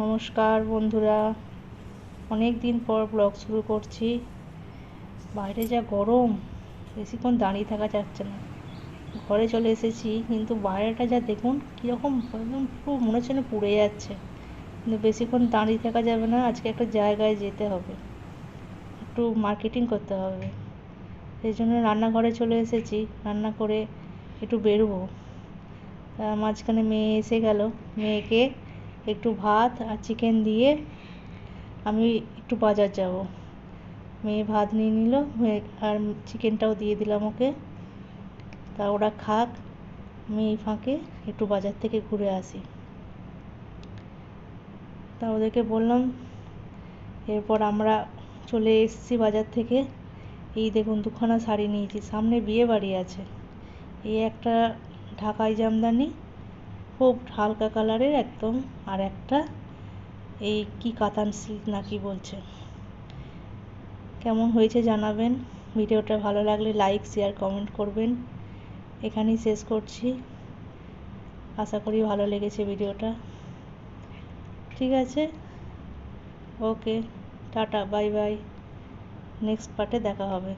নমস্কার বন্ধুরা, অনেক দিন পর ব্লগ শুরু করছি। বাইরে যা গরম, বেশিক্ষণ দাঁড়িয়ে থাকা যাচ্ছে না। ঘরে চলে এসেছি, কিন্তু বাইরেটা যা দেখুন কীরকম, একদম পুরো মনে হচ্ছে না পুড়ে যাচ্ছে। কিন্তু বেশিক্ষণ দাঁড়িয়ে থাকা যাবে না, আজকে একটা জায়গায় যেতে হবে, একটু মার্কেটিং করতে হবে। সেই জন্য রান্নাঘরে চলে এসেছি, রান্না করে একটু বেরোবো। মাঝখানে মেয়ে এসে গেল, মেয়েকে একটু ভাত আর চিকেন দিয়ে আমি একটু বাজার যাব। মেয়ে ভাত নিয়ে নিল, আর চিকেনটাও দিয়ে দিলাম ওকে। তা ওরা খাক, আমি এই ফাঁকে একটু বাজার থেকে ঘুরে আসি। তা ওদেরকে বললাম। এরপর আমরা চলে এসেছি বাজার থেকে। এই দেখুন, দুখানা শাড়ি নিয়েছি, সামনে বিয়ে বাড়ি আছে। এই একটা ঢাকাই জামদানি, খুব হালকা কালারের একদম, আর একটা এই কি কাতান সিল্ক না কি বলছে। কেমন হয়েছে জানাবেন। ভিডিওটা ভালো লাগলে লাইক, শেয়ার, কমেন্ট করবেন। এখানেই শেষ করছি। আশা করি ভালো লেগেছে ভিডিওটা। ঠিক আছে, ওকে, টাটা, বাই বাই। নেক্সট পার্টে দেখা হবে।